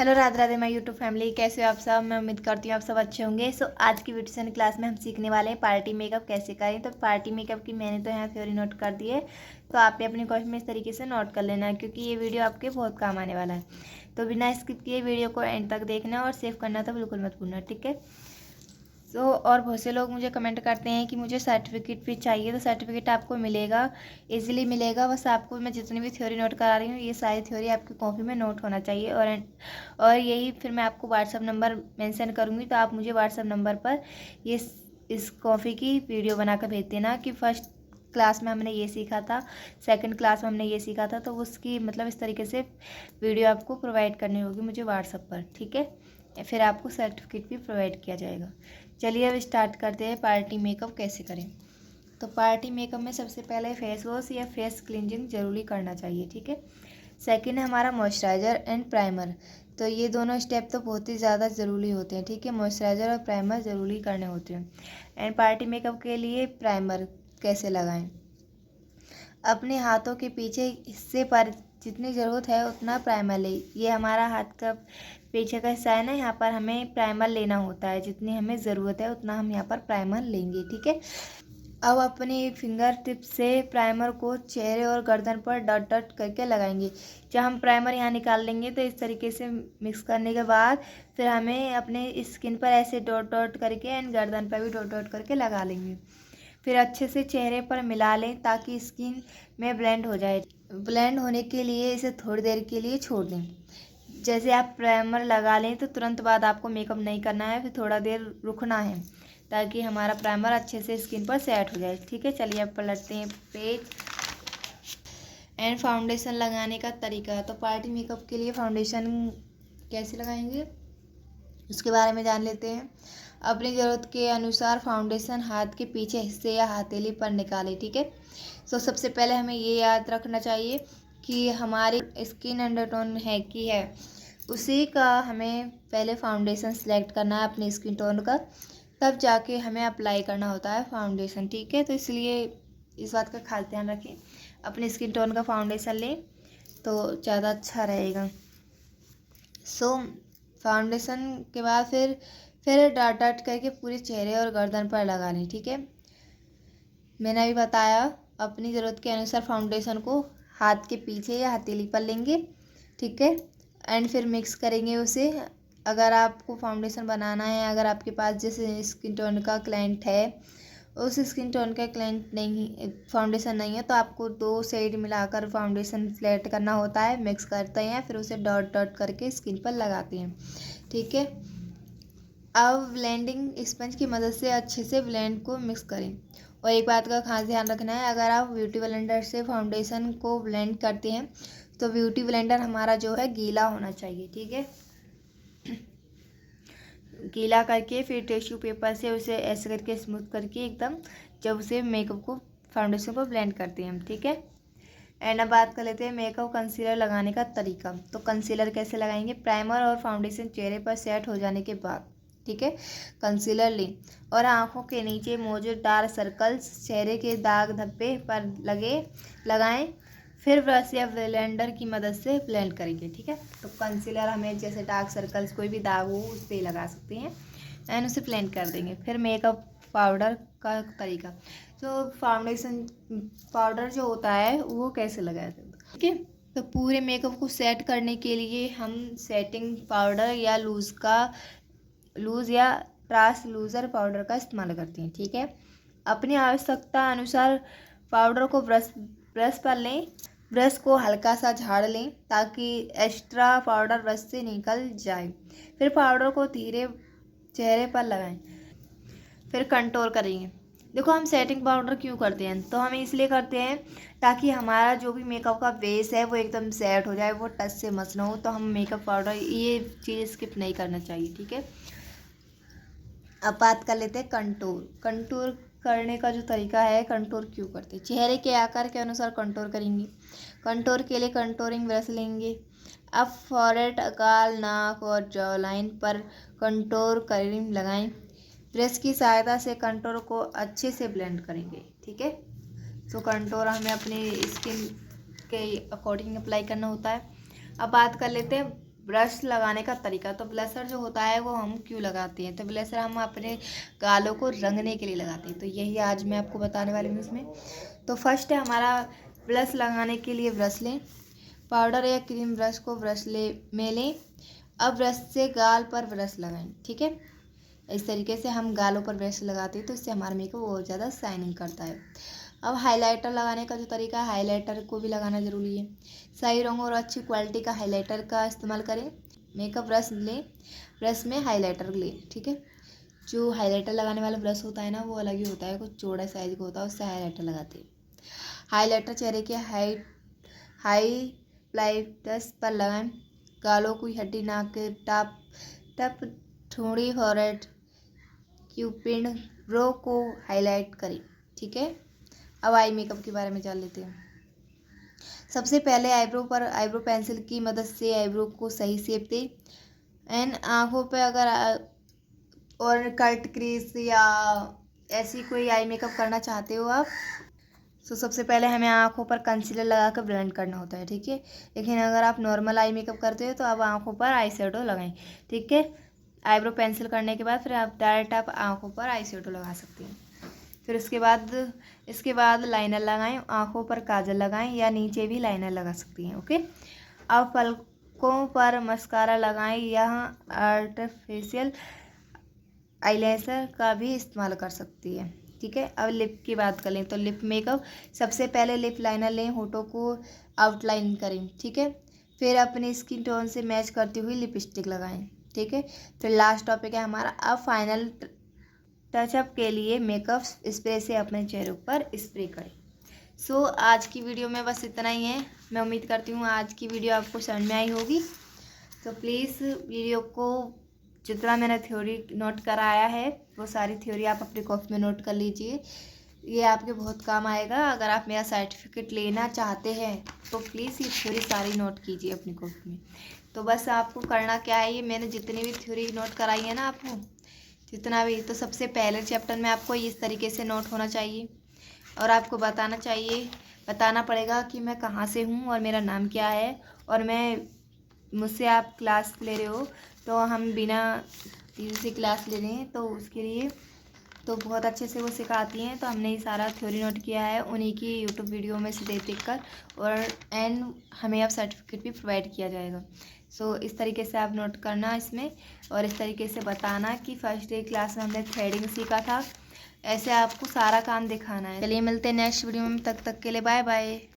Hello Radhe Radhe my YouTube family, कैसे हो आप सब। मैं उम्मीद करती हूँ आप सब अच्छे होंगे। आज की ब्यूटिशियन क्लास में हम सीखने वाले हैं पार्टी मेकअप कैसे करें। तो पार्टी मेकअप की मैंने तो यहाँ थ्योरी नोट कर दी है, तो आप भी अपने क्वेश्चन में इस तरीके से नोट कर लेना, क्योंकि ये वीडियो आपके बहुत काम आने वाला है। तो बिना स्किप किए वीडियो को एंड तक देखना और सेव करना तो बिल्कुल मत भूलना, ठीक है। और बहुत से लोग मुझे कमेंट करते हैं कि मुझे सर्टिफिकेट भी चाहिए। तो सर्टिफिकेट आपको मिलेगा, इजीली मिलेगा। बस आपको मैं जितनी भी थ्योरी नोट करा रही हूँ, ये सारी थ्योरी आपकी कॉपी में नोट होना चाहिए। और यही फिर मैं आपको व्हाट्सअप नंबर मेंशन करूँगी, तो आप मुझे व्हाट्सअप नंबर पर ये इस कॉपी की वीडियो बनाकर भेज देना कि फर्स्ट क्लास में हमने ये सीखा था, सेकंड क्लास में हमने ये सीखा था। तो उसकी मतलब इस तरीके से वीडियो आपको प्रोवाइड करनी होगी मुझे व्हाट्सअप पर, ठीक है। फिर आपको सर्टिफिकेट भी प्रोवाइड किया जाएगा। चलिए अब स्टार्ट करते हैं पार्टी मेकअप कैसे करें। तो पार्टी मेकअप में सबसे पहले फेस वॉश या फेस क्लींजिंग जरूरी करना चाहिए, ठीक है। सेकंड है हमारा मॉइस्चराइज़र एंड प्राइमर। तो ये दोनों स्टेप तो बहुत ही ज़्यादा ज़रूरी होते हैं, ठीक है। मॉइस्चराइज़र और प्राइमर ज़रूरी करने होते हैं। एंड पार्टी मेकअप के लिए प्राइमर कैसे लगाएं। अपने हाथों के पीछे हिस्से पर जितनी ज़रूरत है उतना प्राइमर ले। ये हमारा हाथ का पीछे का हिस्सा है ना, यहाँ पर हमें प्राइमर लेना होता है। जितनी हमें ज़रूरत है उतना हम यहाँ पर प्राइमर लेंगे, ठीक है। अब अपनी फिंगर टिप से प्राइमर को चेहरे और गर्दन पर डॉट डॉट करके लगाएंगे। जब हम प्राइमर यहाँ निकाल लेंगे तो इस तरीके से मिक्स करने के बाद फिर हमें अपने स्किन पर ऐसे डॉट डॉट करके एंड गर्दन पर भी डॉट डॉट करके लगा लेंगे। फिर अच्छे से चेहरे पर मिला लें ताकि स्किन में ब्लेंड हो जाए। ब्लेंड होने के लिए इसे थोड़ी देर के लिए छोड़ दें। जैसे आप प्राइमर लगा लें तो तुरंत बाद आपको मेकअप नहीं करना है, फिर थोड़ा देर रुकना है ताकि हमारा प्राइमर अच्छे से स्किन पर सेट हो जाए, ठीक है। चलिए अब पलटते हैं पेज। एंड फाउंडेशन लगाने का तरीका। तो पार्टी मेकअप के लिए फाउंडेशन कैसे लगाएंगे उसके बारे में जान लेते हैं। अपनी ज़रूरत के अनुसार फाउंडेशन हाथ के पीछे हिस्से या हथेली पर निकालें, ठीक है। तो सबसे पहले हमें ये याद रखना चाहिए कि हमारी स्किन अंडरटोन है कि है, उसी का हमें पहले फाउंडेशन सेलेक्ट करना है अपने स्किन टोन का, तब जाके हमें अप्लाई करना होता है फाउंडेशन, ठीक है। तो इसलिए इस बात का खास ध्यान रखें, अपने स्किन टोन का फाउंडेशन लें तो ज़्यादा अच्छा रहेगा। फाउंडेशन के बाद फिर डॉट डॉट करके पूरे चेहरे और गर्दन पर लगा लें, ठीक है। मैंने अभी बताया अपनी ज़रूरत के अनुसार फाउंडेशन को हाथ के पीछे या हथेली पर लेंगे, ठीक है। एंड फिर मिक्स करेंगे उसे। अगर आपको फाउंडेशन बनाना है, अगर आपके पास जैसे स्किन टोन का क्लाइंट है, उस स्किन टोन का क्लाइंट नहीं फाउंडेशन नहीं है, तो आपको 2 शेड मिलाकर फाउंडेशन सेलेक्ट करना होता है। मिक्स करते हैं, फिर उसे डॉट डॉट करके स्किन पर लगाते हैं, ठीक है। अब ब्लेंडिंग स्पंज की मदद से अच्छे से ब्लेंड को मिक्स करें। और एक बात का खास ध्यान रखना है, अगर आप ब्यूटी ब्लेंडर से फाउंडेशन को ब्लेंड करते हैं तो ब्यूटी ब्लेंडर हमारा जो है गीला होना चाहिए, ठीक है। गीला करके फिर टिश्यू पेपर से उसे ऐसे करके स्मूथ करके एकदम, जब उसे मेकअप को फाउंडेशन को ब्लेंड करते हैं, ठीक है। एंड अब बात कर लेते हैं मेकअप कंसीलर लगाने का तरीका। तो कंसीलर कैसे लगाएंगे। प्राइमर और फाउंडेशन चेहरे पर सेट हो जाने के बाद, ठीक है, कंसीलर लें और आंखों के नीचे मौजूद डार्क सर्कल्स, चेहरे के दाग धब्बे पर लगाएं। फिर ब्रश या ब्लेंडर की मदद से ब्लेंड करेंगे, ठीक है। तो कंसीलर हमें जैसे डार्क सर्कल्स कोई भी दाग हो उस पर लगा सकते हैं एंड उसे ब्लेंड कर देंगे। फिर मेकअप पाउडर का तरीका। तो फाउंडेशन पाउडर जो होता है वो कैसे लगाया जाता है, ठीक है। तो पूरे मेकअप को सेट करने के लिए हम सेटिंग पाउडर या लूज़ या ट्रांसलूज़र पाउडर का इस्तेमाल करते हैं, ठीक है। अपनी आवश्यकता अनुसार पाउडर को ब्रश पर लें। ब्रश को हल्का सा झाड़ लें ताकि एक्स्ट्रा पाउडर ब्रश से निकल जाए। फिर पाउडर को धीरे चेहरे पर लगाएं। फिर कंटूर करेंगे। देखो हम सेटिंग पाउडर क्यों करते हैं, तो हम इसलिए करते हैं ताकि हमारा जो भी मेकअप का बेस है वो एकदम सेट हो जाए, वो टच से मस ना हो। तो हम मेकअप पाउडर ये चीज़ स्किप नहीं करना चाहिए, ठीक है। अब बात कर लेते हैं कंटूर करने का जो तरीका है। कंटूर क्यों करते हैं, चेहरे के आकार के अनुसार कंटूर करेंगे। कंटूर के लिए कंटूरिंग ब्रश लेंगे। अब फॉरहेड, गाल, नाक और जॉ लाइन पर कंटूर क्रीम लगाएं। ब्रश की सहायता से कंटूर को अच्छे से ब्लेंड करेंगे, ठीक है। तो कंटूर हमें अपनी स्किन के अकॉर्डिंग अप्लाई करना होता है। अब बात कर लेते हैं ब्रश लगाने का तरीका। तो ब्लशर जो होता है वो हम क्यों लगाते हैं, तो ब्लशर हम अपने गालों को रंगने के लिए लगाते हैं। तो यही आज मैं आपको बताने वाली हूँ इसमें। तो फर्स्ट है हमारा ब्लश लगाने के लिए ब्रश लें, पाउडर या क्रीम ब्रश को में लें। अब ब्रश से गाल पर ब्रश लगाएं, ठीक है। इस तरीके से हम गालों पर ब्रश लगाते हैं तो इससे हमारा मेकअप बहुत ज़्यादा शाइनिंग करता है। अब हाइलाइटर लगाने का जो तरीका है, हाइलाइटर को भी लगाना ज़रूरी है। सही रंग और अच्छी क्वालिटी का हाइलाइटर का इस्तेमाल करें। मेकअप ब्रश लें, ब्रश में हाइलाइटर लें, ठीक है। जो हाइलाइटर लगाने वाला ब्रश होता है ना वो अलग ही होता है, कुछ चौड़ा साइज का होता है, उससे हाइलाइटर लगाते हैं। हाइलाइटर चेहरे के हाईलाइट्स पर लगाएं। गालों की हड्डी, नाक के टप ठोड़ी, फोrehead, क्यूपिड, ब्रो को हाईलाइट करें, ठीक है। अब आई मेकअप के बारे में जान लेते हैं। सबसे पहले आईब्रो पेंसिल की मदद से आईब्रो को सही शेप दें। एंड आँखों पे अगर और कट क्रीज या ऐसी कोई आई मेकअप करना चाहते हो आप, तो सबसे पहले हमें आँखों पर कंसीलर लगा कर ब्लेंड करना होता है, ठीक है। लेकिन अगर आप नॉर्मल आई मेकअप करते हो तो आप आँखों पर आई शेडो लगाएं, ठीक है। आईब्रो पेंसिल करने के बाद फिर आप डायरेक्ट आप आँखों पर आई शेडो लगा सकते हैं। फिर इसके बाद लाइनर लगाएं, आँखों पर काजल लगाएं या नीचे भी लाइनर लगा सकती हैं, ओके। अब पलकों पर मस्कारा लगाएं, यहाँ आर्टिफिशियल आईलाइनर का भी इस्तेमाल कर सकती है, ठीक है। अब लिप की बात करें तो लिप मेकअप, सबसे पहले लिप लाइनर लें, होठों को आउटलाइन करें, ठीक है। फिर अपनी स्किन टोन से मैच करती हुई लिपस्टिक लगाएं, ठीक है। फिर लास्ट टॉपिक है हमारा, अब फाइनल टचअप के लिए मेकअप स्प्रे से अपने चेहरे पर स्प्रे करें। सो आज की वीडियो में बस इतना ही है। मैं उम्मीद करती हूँ आज की वीडियो आपको समझ में आई होगी। तो प्लीज़ वीडियो को जितना मैंने थ्योरी नोट कराया है वो सारी थ्योरी आप अपनी कॉपी में नोट कर लीजिए, ये आपके बहुत काम आएगा। अगर आप मेरा सर्टिफिकेट लेना चाहते हैं तो प्लीज़ ये थ्योरी सारी नोट कीजिए अपनी कॉपी में। तो बस आपको करना क्या है, ये मैंने जितनी भी थ्योरी नोट कराई है ना आपको, जितना भी, तो सबसे पहले चैप्टर में आपको इस तरीके से नोट होना चाहिए और आपको बताना पड़ेगा कि मैं कहाँ से हूँ और मेरा नाम क्या है, और मुझसे आप क्लास ले रहे हो तो हम बिना से क्लास ले रहे हैं तो उसके लिए तो बहुत अच्छे से वो सिखाती हैं। तो हमने ये सारा थ्योरी नोट किया है उन्हीं की यूट्यूब वीडियो में से देख कर, और एंड हमें अब सर्टिफिकेट भी प्रोवाइड किया जाएगा। सो इस तरीके से आप नोट करना इसमें, और इस तरीके से बताना कि फर्स्ट डे क्लास में हमने थ्रेडिंग सीखा था, ऐसे आपको सारा काम दिखाना है। चलिए मिलते हैं नेक्स्ट वीडियो में, तब तक के लिए बाय बाय।